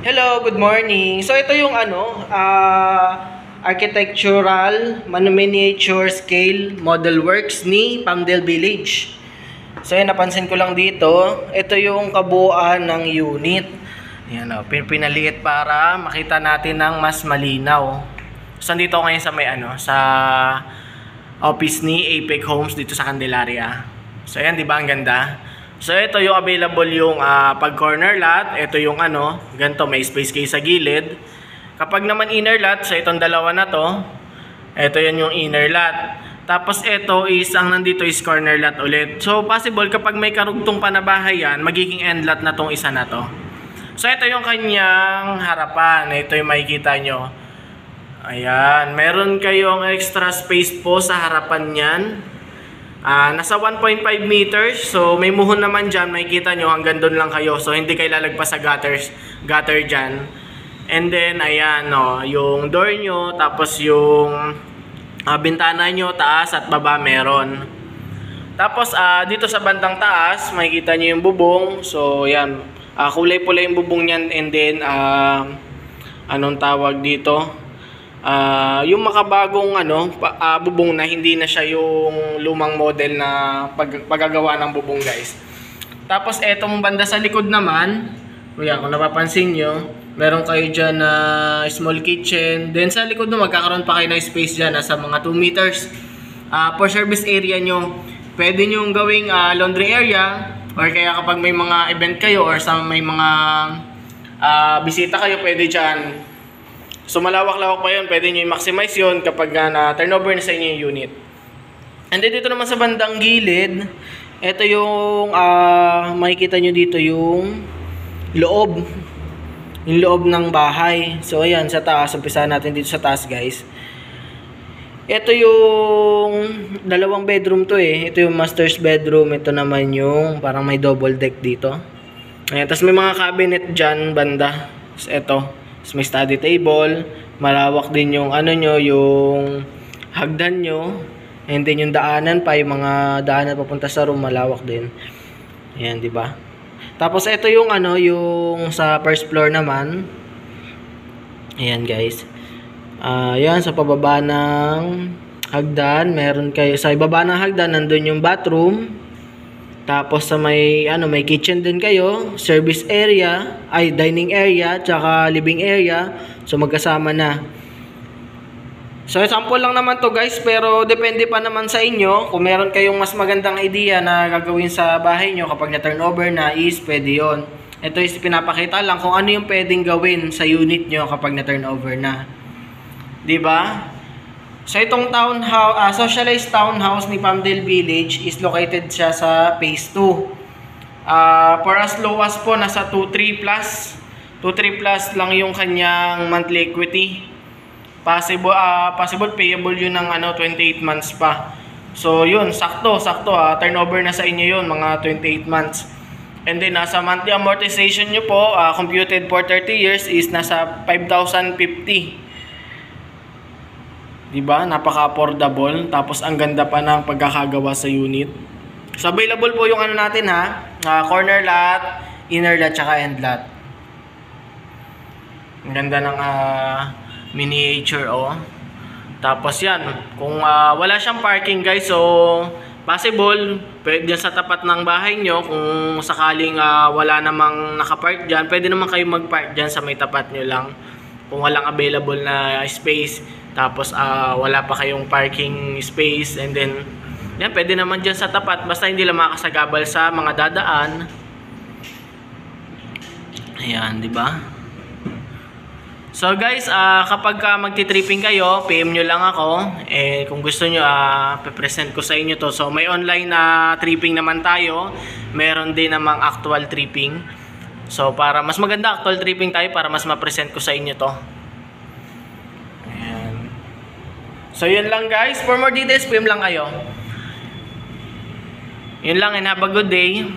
Hello, good morning. So ito yung architectural miniature scale model works ni Palmdale Village. So yan, napansin ko lang dito, ito yung kabuuan ng unit. Yan o, pinaliit para makita natin ng mas malinaw. So nandito ngayon sa sa office ni Apex Homes dito sa Candelaria. So yan, di ba ang ganda? So ito yung available yung pag corner lot, ito yung ganito, may space kayo sa gilid. Kapag naman inner lot, so itong dalawa na to, ito yan yung inner lot. Tapos ito is, ang nandito is corner lot ulit. So possible kapag may karugtong pa na bahay yan, magiging end lot na tong isa na to. So ito yung kanyang harapan, ito yung makikita nyo. Ayan, meron kayong extra space po sa harapan yan. Nasa 1.5 meters. So may muhon naman dyan. Makikita nyo hanggang doon lang kayo. So hindi kayo lalagpas sa gutter dyan. And then ayan yung door nyo. Tapos yung bintana nyo, taas at baba meron. Tapos dito sa bandang taas, makikita nyo yung bubong. So yan, kulay-pula yung bubong nyan. And then anong tawag dito? Yung makabagong bubong na hindi na siya yung lumang model na paggagawa ng bubong, guys. Tapos etong banda sa likod naman, kuya, kung napapansin nyo, meron kayo dyan na small kitchen. Then sa likod mo magkakaroon pa kayo ng space dyan, nasa mga 2 meters. For service area nyo, pwede nyo gawing laundry area, or kaya kapag may mga event kayo or may mga bisita kayo, pwede dyan. So malawak-lawak pa yun, pwede nyo i-maximize yun kapag na-turnover na sa inyo yung unit. And then dito naman sa bandang gilid, ito yung makikita nyo dito yung loob. Yung loob ng bahay. So ayan, sa taas, umpisa natin dito sa taas, guys. Ito yung dalawang bedroom to eh. Ito yung master's bedroom, ito naman yung parang may double deck dito. Ayan, tapos may mga cabinet dyan banda. So ito. May study table, malawak din yung yung hagdan nyo, and then yung daanan pa, yung mga daanan papunta sa room, malawak din. Ayan, di ba? Tapos ito yung yung sa first floor naman. Ayan, guys. Ayan, sa pababa ng hagdan, meron kayo sa ibaba ng hagdan, nandun yung bathroom. Tapos sa may kitchen din kayo, service area, dining area, tsaka living area. So magkasama na. So sample lang naman to, guys, pero depende pa naman sa inyo. Kung meron kayong mas magandang idea na gagawin sa bahay nyo kapag na-turnover na, is pwede yun. Ito is pinapakita lang kung ano yung pwedeng gawin sa unit nyo kapag na-turnover na. Diba? So itong townhouse, socialized townhouse ni Palmdale Village is located siya sa phase 2. For as low as po, nasa 2.3 plus. 2.3 plus lang yung kanyang monthly equity. Possible payable yun ng 28 months pa. So yun, sakto. Turnover na sa inyo yun, mga 28 months. And then nasa monthly amortization nyo po, computed for 30 years is nasa 5,050. Diba? Napaka-affordable. Tapos ang ganda pa ng pagkakagawa sa unit. So available po yung natin corner lot, inner lot, tsaka end lot. Ang ganda ng miniature Tapos yan, kung wala siyang parking, guys, so possible, pwede dyan sa tapat ng bahay nyo, kung sakaling wala namang nakapark dyan, pwede naman kayo mag-park dyan sa may tapat nyo lang. Kung walang available na space, tapos wala pa kayong parking space, and then yan, pwede naman dyan sa tapat, basta hindi lang makasagabal sa mga dadaan. Ayan, di ba? So guys, kapag magti-tripping kayo, PM nyo lang ako. Kung gusto nyo, pe-present ko sa inyo to. So may online na tripping naman tayo, meron din namang actual tripping. So para mas maganda actual tripping tayo, para mas ma-present ko sa inyo to. So yun lang, guys. For more details, PM lang kayo. Yun lang, and have a good day.